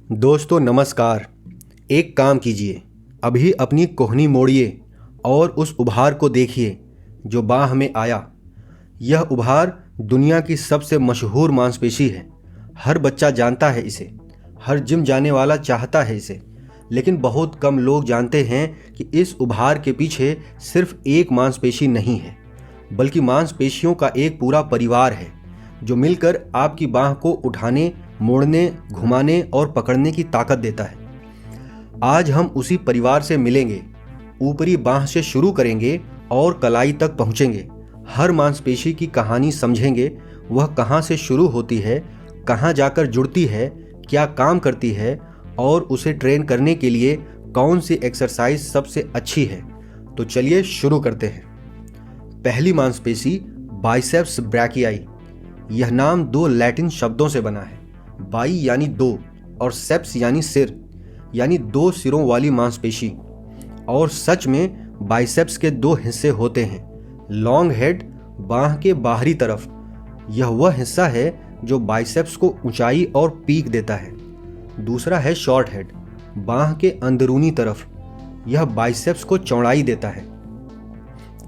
दोस्तों नमस्कार। एक काम कीजिए, अभी अपनी कोहनी मोड़िए और उस उभार को देखिए जो बाह में आया। यह उभार दुनिया की सबसे मशहूर मांसपेशी है। हर बच्चा जानता है इसे, हर जिम जाने वाला चाहता है इसे, लेकिन बहुत कम लोग जानते हैं कि इस उभार के पीछे सिर्फ एक मांसपेशी नहीं है, बल्कि मांसपेशियों का एक पूरा परिवार है जो मिलकर आपकी बाह को उठाने, मोड़ने, घुमाने और पकड़ने की ताकत देता है। आज हम उसी परिवार से मिलेंगे, ऊपरी बाह से शुरू करेंगे और कलाई तक पहुंचेंगे। हर मांसपेशी की कहानी समझेंगे, वह कहां से शुरू होती है, कहां जाकर जुड़ती है, क्या काम करती है और उसे ट्रेन करने के लिए कौन सी एक्सरसाइज सबसे अच्छी है। तो चलिए शुरू करते हैं। पहली मांसपेशी बाइसेप्स ब्रैकियाई। यह नाम दो लैटिन शब्दों से बना है। बाई यानी दो और सेप्स यानी सिर, यानी दो सिरों वाली मांसपेशी। और सच में बाइसेप्स के दो हिस्से होते हैं। लॉन्ग हेड बाह के बाहरी तरफ, यह वह हिस्सा है जो बाइसेप्स को ऊंचाई और पीक देता है। दूसरा है शॉर्ट हेड बाह के अंदरूनी तरफ, यह बाइसेप्स को चौड़ाई देता है।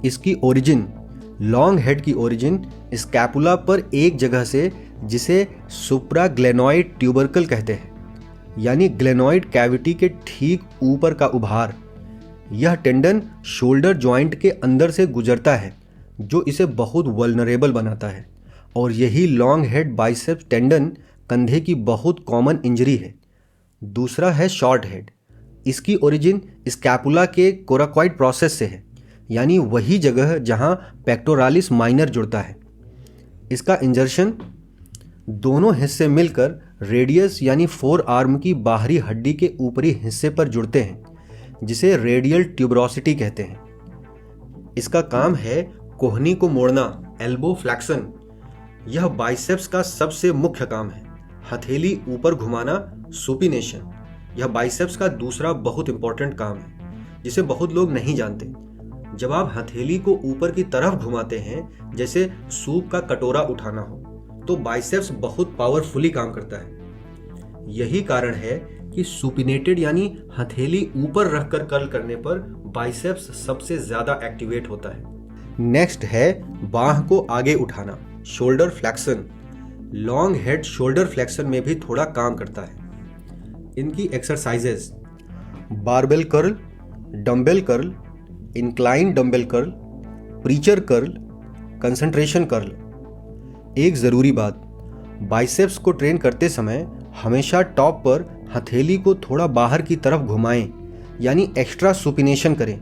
इसकी ओरिजिन, लॉन्ग हेड की ओरिजिन स्कैपुला पर एक जगह से जिसे सुप्राग्लेनोइड ट्यूबरकल कहते हैं, यानी ग्लेनोइड कैविटी के ठीक ऊपर का उभार। यह टेंडन शोल्डर जॉइंट के अंदर से गुजरता है जो इसे बहुत वल्नरेबल बनाता है। और यही लॉन्ग हेड बाइसेप्स टेंडन कंधे की बहुत कॉमन इंजरी है। दूसरा है शॉर्ट हेड। इसकी ओरिजिन स्कैपुला के कोराकॉइड प्रोसेस से है, यानी वही जगह जहां पेक्टोरालिस माइनर जुड़ता है। इसका इंजर्शन दोनों हिस्से मिलकर रेडियस यानी फोर आर्म की बाहरी हड्डी के ऊपरी हिस्से पर जुड़ते हैं, जिसे रेडियल ट्यूबरोसिटी कहते हैं। इसका काम है कोहनी को मोड़ना, एल्बो फ्लैक्शन। यह बाइसेप्स का सबसे मुख्य काम है। हथेली ऊपर घुमाना, सुपिनेशन, यह बाइसेप्स का दूसरा बहुत इंपॉर्टेंट काम है जिसे बहुत लोग नहीं जानते। जब आप हथेली को ऊपर की तरफ घुमाते हैं, जैसे सूप का कटोरा उठाना हो, तो बाइसेप्स बहुत पावरफुली काम करता है। यही कारण है कि सुपिनेटेड यानी हथेली ऊपर रखकर कर्ल करने पर बाइसेप्स सबसे ज्यादा एक्टिवेट होता है। नेक्स्ट है बाह को आगे उठाना, shoulder flexion. Long head shoulder flexion में भी थोड़ा काम करता है। इनकी exercises: barbell curl, dumbbell curl, incline dumbbell curl, preacher curl, concentration curl. एक ज़रूरी बात, बाइसेप्स को ट्रेन करते समय हमेशा टॉप पर हथेली को थोड़ा बाहर की तरफ घुमाएं, यानी एक्स्ट्रा सुपिनेशन करें।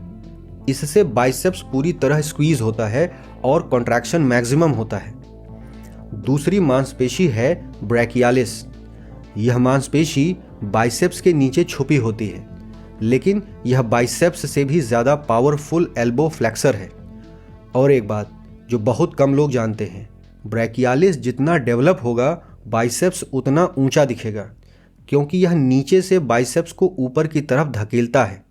इससे बाइसेप्स पूरी तरह स्क्वीज होता है और कॉन्ट्रैक्शन मैक्सिमम होता है। दूसरी मांसपेशी है ब्रैकियालिस। यह मांसपेशी बाइसेप्स के नीचे छुपी होती है, लेकिन यह बाइसेप्स से भी ज़्यादा पावरफुल एल्बो फ्लेक्सर है। और एक बात जो बहुत कम लोग जानते हैं, ब्रैकियालिस जितना डेवलप होगा बाइसेप्स उतना ऊंचा दिखेगा, क्योंकि यह नीचे से बाइसेप्स को ऊपर की तरफ धकेलता है।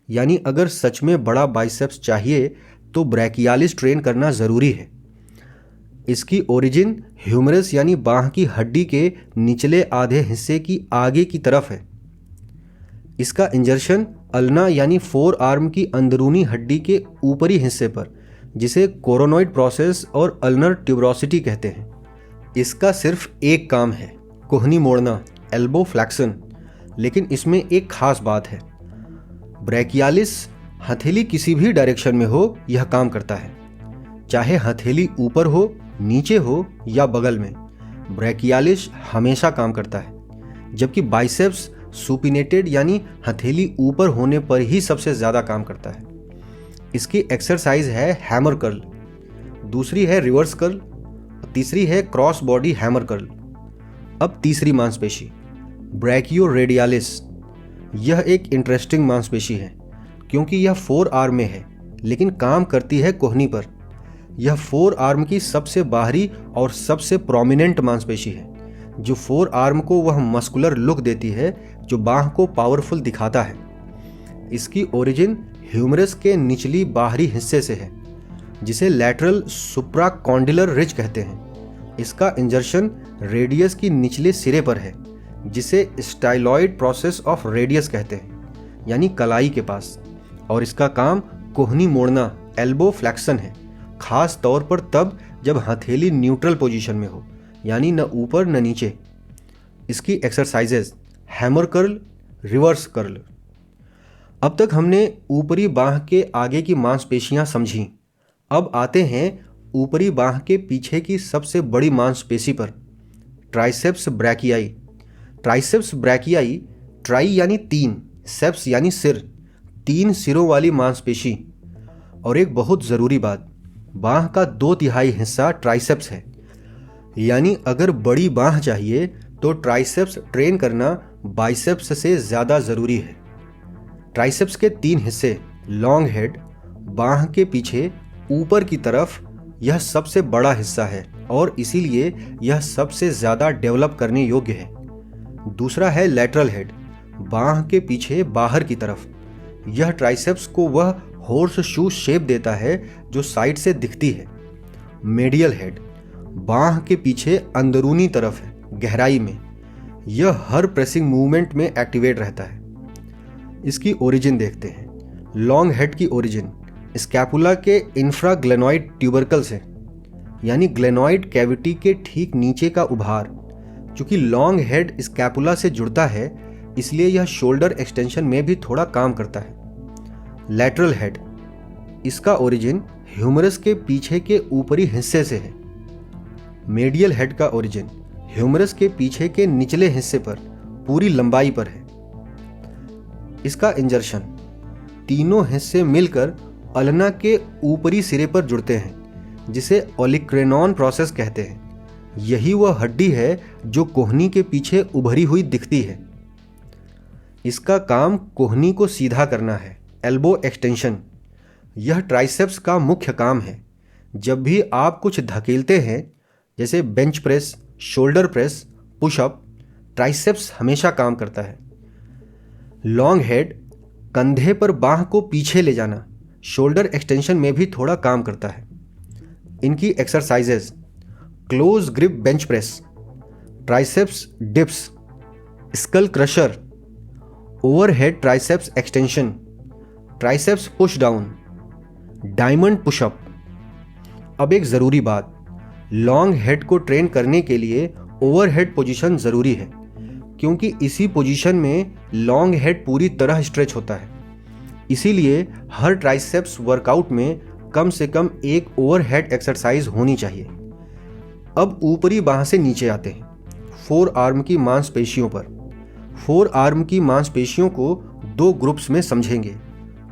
यानी अगर सच में बड़ा बाइसेप्स चाहिए तो ब्रैकियालिस ट्रेन करना ज़रूरी है। इसकी ओरिजिन ह्यूमरस यानी बाह की हड्डी के निचले आधे हिस्से की आगे की तरफ है। इसका इंजर्शन अल्ना यानी फोर आर्म की अंदरूनी हड्डी के ऊपरी हिस्से पर, जिसे कोरोनॉइड प्रोसेस और अल्नर ट्यूबरोसिटी कहते हैं। इसका सिर्फ एक काम है, कोहनी मोड़ना, एल्बो फ्लैक्शन। लेकिन इसमें एक खास बात है, ब्रैकियालिस हथेली किसी भी डायरेक्शन में हो यह काम करता है, चाहे हथेली ऊपर हो, नीचे हो या बगल में, ब्रैकियालिस हमेशा काम करता है। जबकि बाइसेप्स सुपिनेटेड यानी हथेली ऊपर होने पर ही सबसे ज़्यादा काम करता है। इसकी एक्सरसाइज है हैमर कर्ल, दूसरी है रिवर्स कर्ल, तीसरी है क्रॉस बॉडी हैमर कर्ल। अब तीसरी मांसपेशी ब्रैकियोरेडियालिस। यह एक इंटरेस्टिंग मांसपेशी है क्योंकि यह फोर आर्म में है, लेकिन काम करती है कोहनी पर। यह फोर आर्म की सबसे बाहरी और सबसे प्रोमिनेंट मांसपेशी है, जो फोर आर्म को वह मस्कुलर लुक देती है जो बाह को पावरफुल दिखाता है। इसकी ओरिजिन ह्यूमरस के निचली बाहरी हिस्से से है, जिसे लैटरल सुप्राकॉन्डिलर रिज कहते हैं। इसका इंजर्शन रेडियस की निचले सिरे पर है, जिसे स्टाइलॉइड प्रोसेस ऑफ रेडियस कहते हैं, यानी कलाई के पास। और इसका काम कोहनी मोड़ना, एल्बो फ्लेक्शन है, खास तौर पर तब जब हथेली न्यूट्रल पोजीशन में हो, यानी न ऊपर न नीचे। इसकी exercises hammer curl, reverse curl. अब तक हमने ऊपरी बाह के आगे की मांसपेशियां समझी। अब आते हैं ऊपरी बाह के पीछे की सबसे बड़ी मांसपेशी पर, ट्राइसेप्स ब्रैकियाई। ट्राइसेप्स ब्रैकियाई, ट्राई यानी 3, सेप्स यानी सिर, 3 सिरों वाली मांसपेशी। और एक बहुत ज़रूरी बात, बाह का 2/3 हिस्सा ट्राइसेप्स है, यानी अगर बड़ी बाह चाहिए तो ट्राइसेप्स ट्रेन करना बाइसेप्स से ज़्यादा ज़रूरी है। ट्राइसेप्स के 3 हिस्से, लॉन्ग हेड, बाह के पीछे ऊपर की तरफ, यह सबसे बड़ा हिस्सा है और इसीलिए यह सबसे ज़्यादा डेवलप करने योग्य है। दूसरा है लैटरल हेड, बाह के पीछे बाहर की तरफ। यह ट्राइसेप्स को वह हॉर्स शू शेप देता है जो साइड से दिखती है। मेडियल हेड, बाह के पीछे अंदरूनी तरफ है, गहराई में। यह हर प्रेसिंग मूवमेंट में एक्टिवेट रहता है। इसकी ओरिजिन देखते हैं। लॉन्ग हेड की ओरिजिन स्कैपुला के इंफ्राग्लेनॉइड ट्यूबरकल से, यानी ग्लेनॉइड कैविटी के ठीक नीचे का उभार। चूंकि लॉन्ग हेड स्कैपुला से जुड़ता है, इसलिए यह शोल्डर एक्सटेंशन में भी थोड़ा काम करता है। लैटरल हेड, इसका ओरिजिन ह्यूमरस के पीछे के ऊपरी हिस्से से है। मेडियल हेड का ओरिजिन ह्यूमरस के पीछे के निचले हिस्से पर पूरी लंबाई पर है। इसका इंजर्शन, तीनों हिस्से मिलकर अल्ना के ऊपरी सिरे पर जुड़ते हैं, जिसे ओलिक्रेनॉन प्रोसेस कहते हैं। यही वह हड्डी है जो कोहनी के पीछे उभरी हुई दिखती है। इसका काम कोहनी को सीधा करना है, एल्बो एक्सटेंशन। यह ट्राइसेप्स का मुख्य काम है। जब भी आप कुछ धकेलते हैं, जैसे bench press, shoulder press, pushup, triceps हमेशा काम करता है। लॉन्ग हेड, कंधे पर बाह को पीछे ले जाना, शोल्डर एक्सटेंशन में भी थोड़ा काम करता है। इनकी exercises, close grip bench press, triceps dips, skull crusher, overhead triceps extension, triceps push down, diamond pushup. अब एक ज़रूरी बात, लॉन्ग हेड को ट्रेन करने के लिए ओवरहेड पोजीशन ज़रूरी है, क्योंकि इसी पोजीशन में लॉन्ग हेड पूरी तरह स्ट्रेच होता है। इसीलिए हर ट्राइसेप्स वर्कआउट में कम से कम एक ओवरहेड एक्सरसाइज होनी चाहिए। अब ऊपरी बाह से नीचे आते हैं, फोर आर्म की मांसपेशियों पर। फोर आर्म की मांसपेशियों को 2 ग्रुप्स में समझेंगे।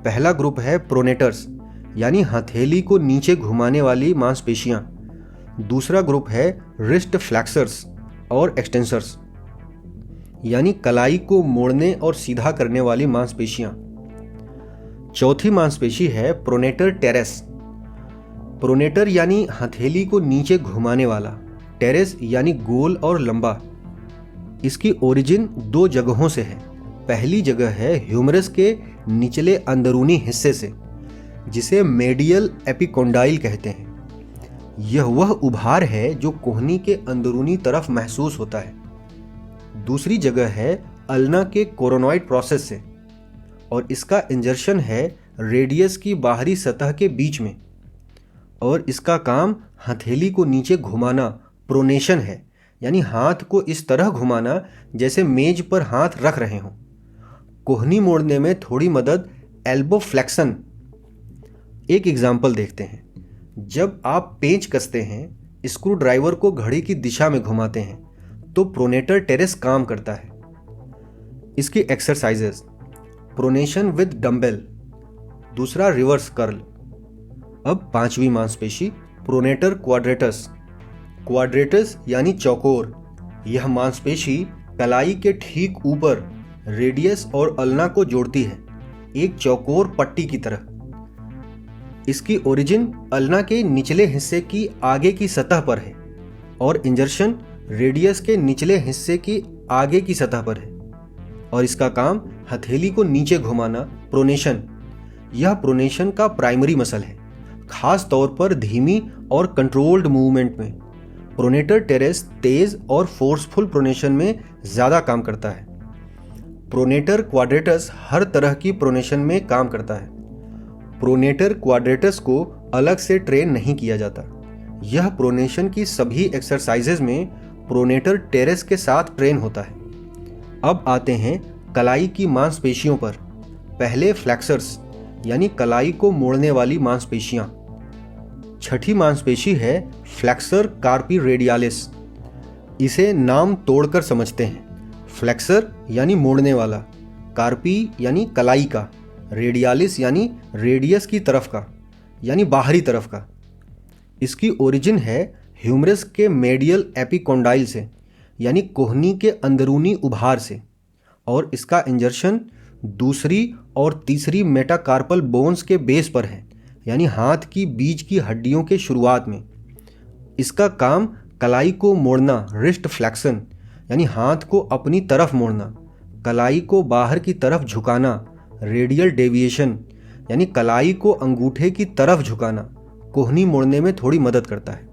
पहला ग्रुप है प्रोनेटर्स, यानी हथेली को नीचे घुमाने वाली मांसपेशियां। दूसरा ग्रुप है रिस्ट फ्लैक्सर्स और एक्सटेंसर्स, यानी कलाई को मोड़ने और सीधा करने वाली मांसपेशियां। चौथी मांसपेशी है प्रोनेटर टेरेस। प्रोनेटर यानी हथेली को नीचे घुमाने वाला, टेरेस यानी गोल और लंबा। इसकी ओरिजिन 2 जगहों से है। पहली जगह है ह्यूमरस के निचले अंदरूनी हिस्से से, जिसे मेडियल एपिकोंडाइल कहते हैं। यह वह उभार है जो कोहनी के अंदरूनी तरफ महसूस होता है। दूसरी जगह है अल्ना के कोरोनॉइड प्रोसेस से, और इसका इंजर्शन है रेडियस की बाहरी सतह के बीच में। और इसका काम हथेली को नीचे घुमाना, प्रोनेशन है, यानी हाथ को इस तरह घुमाना जैसे मेज पर हाथ रख रहे हों। कोहनी मोड़ने में थोड़ी मदद एल्बो फ्लेक्शन। एक एग्जाम्पल देखते हैं। जब आप पेंच कसते हैं, स्क्रू ड्राइवर को घड़ी की दिशा में घुमाते हैं, तो प्रोनेटर टेरेस काम करता है। इसकी एक्सरसाइजेस, प्रोनेशन विद डंबल, दूसरा रिवर्स कर्ल। अब 5वीं मांसपेशी प्रोनेटर क्वाड्रेटस। क्वाड्रेटस यानी चौकोर। यह मांसपेशी कलाई के ठीक ऊपर रेडियस और अल्ना को जोड़ती है, एक चौकोर पट्टी की तरह। इसकी ओरिजिन अल्ना के निचले हिस्से की आगे की सतह पर है और इंजर्शन रेडियस के निचले हिस्से की आगे की सतह पर है। और इसका काम हथेली को नीचे घुमाना, प्रोनेशन। यह प्रोनेशन का प्राइमरी मसल है, खास तौर पर धीमी और कंट्रोल्ड मूवमेंट में। प्रोनेटर टेरेस तेज और फोर्सफुल प्रोनेशन में ज़्यादा काम करता है। प्रोनेटर क्वाड्रेटस हर तरह की प्रोनेशन में काम करता है। प्रोनेटर क्वाड्रेटस को अलग से ट्रेन नहीं किया जाता। यह प्रोनेशन की सभी एक्सरसाइजेज में प्रोनेटर टेरेस के साथ ट्रेन होता है। अब आते हैं कलाई की मांसपेशियों पर। पहले फ्लेक्सर्स यानी कलाई को मोड़ने वाली मांसपेशियां। छठी मांसपेशी है फ्लेक्सर कार्पी रेडियालिस। इसे नाम तोड़कर समझते हैं। फ्लेक्सर यानी मोड़ने वाला, कार्पी यानी कलाई का, रेडियालिस यानी रेडियस की तरफ का यानी बाहरी तरफ का। इसकी ओरिजिन है ह्यूमरस के मेडियल एपिकोंडाइल से यानी कोहनी के अंदरूनी उभार से, और इसका इंजर्शन दूसरी और तीसरी मेटाकार्पल बोन्स के बेस पर है यानी हाथ की बीच की हड्डियों के शुरुआत में। इसका काम कलाई को मोड़ना, रिस्ट फ्लेक्शन यानी हाथ को अपनी तरफ मोड़ना, कलाई को बाहर की तरफ झुकाना, रेडियल डेविएशन यानी कलाई को अंगूठे की तरफ झुकाना कोहनी मोड़ने में थोड़ी मदद करता है।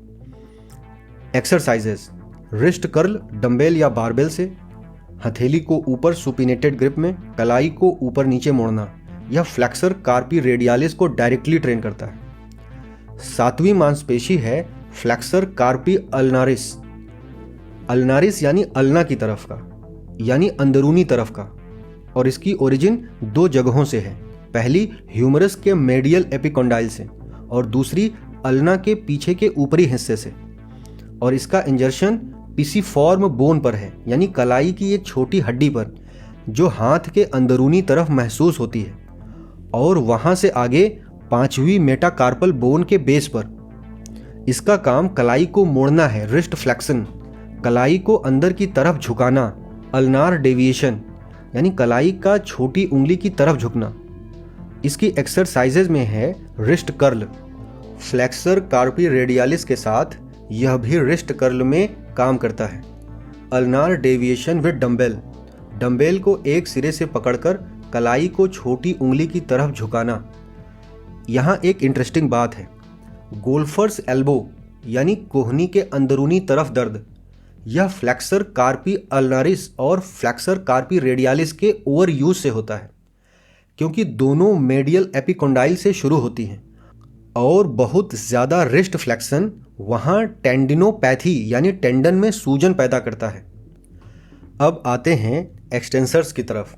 एक्सरसाइजेस: रिस्ट कर्ल डंबेल या बारबेल से, हथेली को ऊपर सुपिनेटेड ग्रिप में कलाई को ऊपर नीचे मोड़ना, यह फ्लेक्सर कार्पी रेडियालिस को डायरेक्टली ट्रेन करता है। सातवीं मांसपेशी है फ्लेक्सर कार्पी अल्नारिस। अल्नारिस यानी अल्ना की तरफ का यानी अंदरूनी तरफ का, और इसकी ओरिजिन दो जगहों से है। पहली ह्यूमरस के मेडियल एपिकोंडाइल से और दूसरी अल्ना के पीछे के ऊपरी हिस्से से, और इसका इंजर्शन पिसीफॉर्म बोन पर है यानी कलाई की एक छोटी हड्डी पर जो हाथ के अंदरूनी तरफ महसूस होती है, और वहां से आगे पांचवी मेटाकार्पल बोन के बेस पर। इसका काम कलाई को मोड़ना है, रिस्ट फ्लेक्शन, कलाई को अंदर की तरफ झुकाना, अल्नार डेविएशन यानी कलाई का छोटी उंगली की तरफ झुकना। इसकी एक्सरसाइजेज में है रिस्ट कर्ल। फ्लेक्सर कार्पी रेडियालिस के साथ यह भी रिस्ट कर्ल में काम करता है। Ulnar deviation with dumbbell, dumbbell को एक सिरे से पकड़कर कलाई को छोटी उंगली की तरफ झुकाना। यहाँ एक इंटरेस्टिंग बात है, गोल्फर्स एल्बो यानी कोहनी के अंदरूनी तरफ दर्द, यह फ्लेक्सर कार्पी अल्नारिस और फ्लेक्सर कार्पी रेडियालिस के ओवर यूज से होता है, क्योंकि दोनों मेडियल एपिकोंडाइल से शुरू होती हैं, और बहुत ज़्यादा रिस्ट फ्लेक्शन वहाँ टेंडिनोपैथी यानी टेंडन में सूजन पैदा करता है। अब आते हैं एक्सटेंसर्स की तरफ।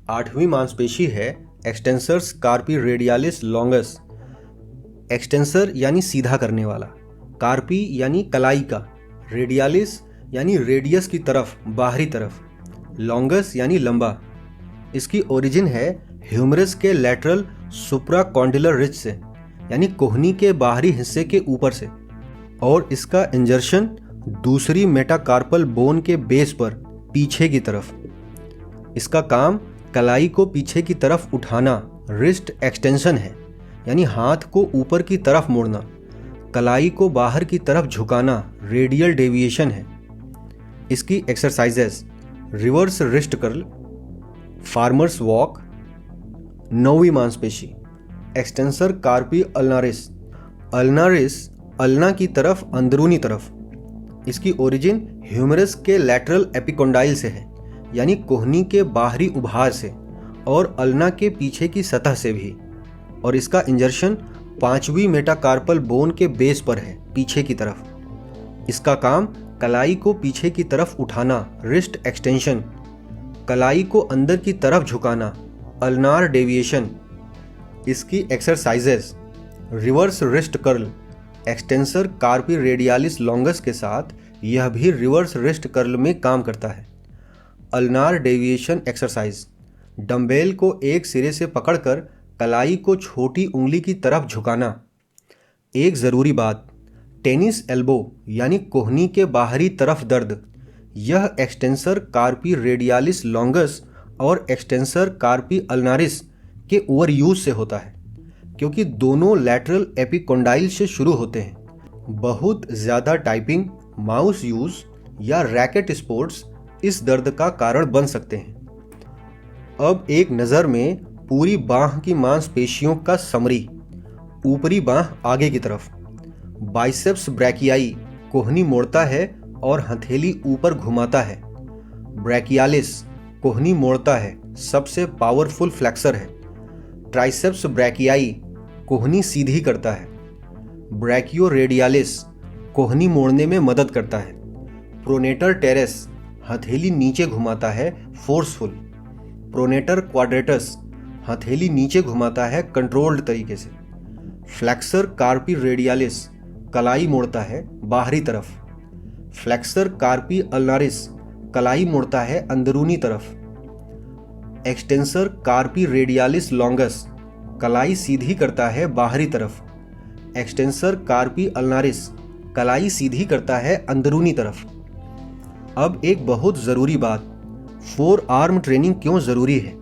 आठवीं मांसपेशी है एक्सटेंसर्स कार्पी रेडियालिस लॉन्गस। एक्सटेंसर यानी सीधा करने वाला, कार्पी यानी कलाई का, रेडियालिस यानी रेडियस की तरफ, बाहरी तरफ, लॉन्गस यानी लंबा। इसकी ओरिजिन है ह्यूमरस के लैटरल सुप्राकॉन्डिलर रिज से यानी कोहनी के बाहरी हिस्से के ऊपर से, और इसका इंजर्शन दूसरी मेटाकार्पल बोन के बेस पर पीछे की तरफ। इसका काम कलाई को पीछे की तरफ उठाना, रिस्ट एक्सटेंशन है यानी हाथ को ऊपर की तरफ मोड़ना, कलाई को बाहर की तरफ झुकाना, रेडियल डेविएशन है। इसकी exercises: reverse wrist curl, farmers walk. नौवीं मांसपेशी एक्सटेंसर कार्पी अल्नारिस। अल्नारिस अल्ना की तरफ, अंदरूनी तरफ। इसकी ओरिजिन ह्यूमरस के लैटरल एपिकोंडाइल से है यानी कोहनी के बाहरी उभार से, और अल्ना के पीछे की सतह से भी, और इसका इंजर्शन पांचवी मेटाकार्पल बोन के बेस पर है, पीछे की तरफ। इसका काम कलाई को पीछे की तरफ उठाना, रिस्ट एक्सटेंशन, कलाई को अंदर की तरफ झुकाना, अल्नार डेविएशन। इसकी exercises: reverse wrist curl, extensor carpi radialis longus के साथ यह भी रिवर्स रिस्ट कर्ल में काम करता है। अल्नार डेविएशन एक्सरसाइज: डंबेल को एक सिरे से पकड़कर कलाई को छोटी उंगली की तरफ झुकाना। एक ज़रूरी बात, टेनिस एल्बो यानी कोहनी के बाहरी तरफ दर्द, यह एक्सटेंसर कार्पी रेडियालिस लॉन्गस और एक्सटेंसर कार्पी अल्नारिस के ओवर यूज से होता है, क्योंकि दोनों लैटरल एपिकोंडाइल से शुरू होते हैं। बहुत ज़्यादा टाइपिंग, माउस यूज या रैकेट स्पोर्ट्स इस दर्द का कारण बन सकते हैं। अब एक नज़र में पूरी बाह की मांसपेशियों का समरी। ऊपरी बाह आगे की तरफ, बाइसेप्स ब्रैकियाई कोहनी मोड़ता है और हथेली ऊपर घुमाता है। ब्रैकियालिस कोहनी मोड़ता है, सबसे पावरफुल फ्लेक्सर है। ट्राइसेप्स ब्रैकियाई कोहनी सीधी करता है। ब्रैकियोरेडियालिस कोहनी मोड़ने में मदद करता है। प्रोनेटर टेरेस हथेली नीचे घुमाता है, फोर्सफुल। प्रोनेटर क्वाड्रेटस हथेली नीचे घुमाता है, कंट्रोल्ड तरीके से। फ्लेक्सर कार्पी रेडियालिस कलाई मोड़ता है, बाहरी तरफ। फ्लेक्सर कार्पी अल्नारिस कलाई मोड़ता है, अंदरूनी तरफ। एक्सटेंसर कार्पी रेडियालिस लॉन्गस कलाई सीधी करता है, बाहरी तरफ। एक्सटेंसर कार्पी अल्नारिस कलाई सीधी करता है, अंदरूनी तरफ। अब एक बहुत ज़रूरी बात, फोर आर्म ट्रेनिंग क्यों ज़रूरी है।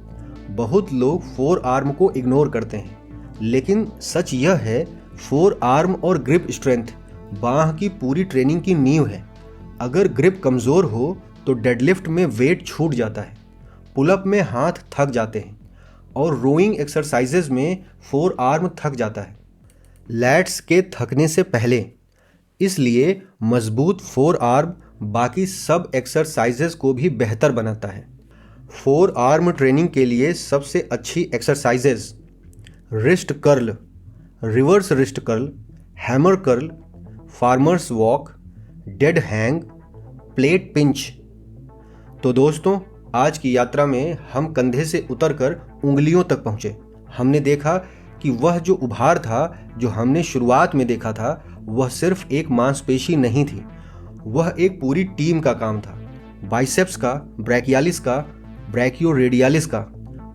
बहुत लोग फोर आर्म को इग्नोर करते हैं, लेकिन सच यह है फोर आर्म और ग्रिप स्ट्रेंथ बांह की पूरी ट्रेनिंग की नींव है। अगर ग्रिप कमज़ोर हो तो डेडलिफ्ट में वेट छूट जाता है, पुलअप में हाथ थक जाते हैं और रोइंग एक्सरसाइजेज में फोर आर्म थक जाता है, लैट्स के थकने से पहले। इसलिए मजबूत फोर आर्म बाकी सब एक्सरसाइजेज को भी बेहतर बनाता है। फोर आर्म ट्रेनिंग के लिए सबसे अच्छी exercises wrist curl, reverse wrist curl, hammer curl, farmers walk, dead hang, plate pinch. तो दोस्तों, आज की यात्रा में हम कंधे से उतरकर उंगलियों तक पहुंचे। हमने देखा कि वह जो उभार था, जो हमने शुरुआत में देखा था, वह सिर्फ एक मांसपेशी नहीं थी, वह एक पूरी टीम का काम था। बाइसेप्स का, ब्रैकियालिस का, ब्रैकियोरेडियालिस का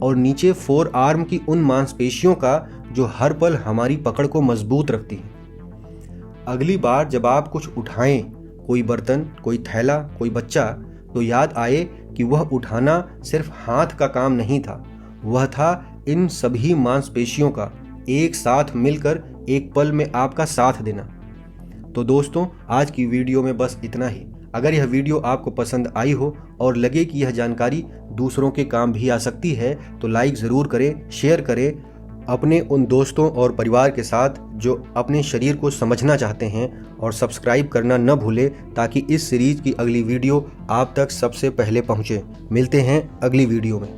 और नीचे फोर आर्म की उन मांसपेशियों का जो हर पल हमारी पकड़ को मजबूत रखती हैं। अगली बार जब आप कुछ उठाएं, कोई बर्तन, कोई थैला, कोई बच्चा, तो याद आए कि वह उठाना सिर्फ हाथ का काम नहीं था, वह था इन सभी मांसपेशियों का एक साथ मिलकर एक पल में आपका साथ देना। तो दोस्तों, आज की वीडियो में बस इतना ही। अगर यह वीडियो आपको पसंद आई हो और लगे कि यह जानकारी दूसरों के काम भी आ सकती है तो लाइक ज़रूर करें, शेयर करें अपने उन दोस्तों और परिवार के साथ जो अपने शरीर को समझना चाहते हैं, और सब्सक्राइब करना न भूलें ताकि इस सीरीज़ की अगली वीडियो आप तक सबसे पहले पहुँचे। मिलते हैं अगली वीडियो में।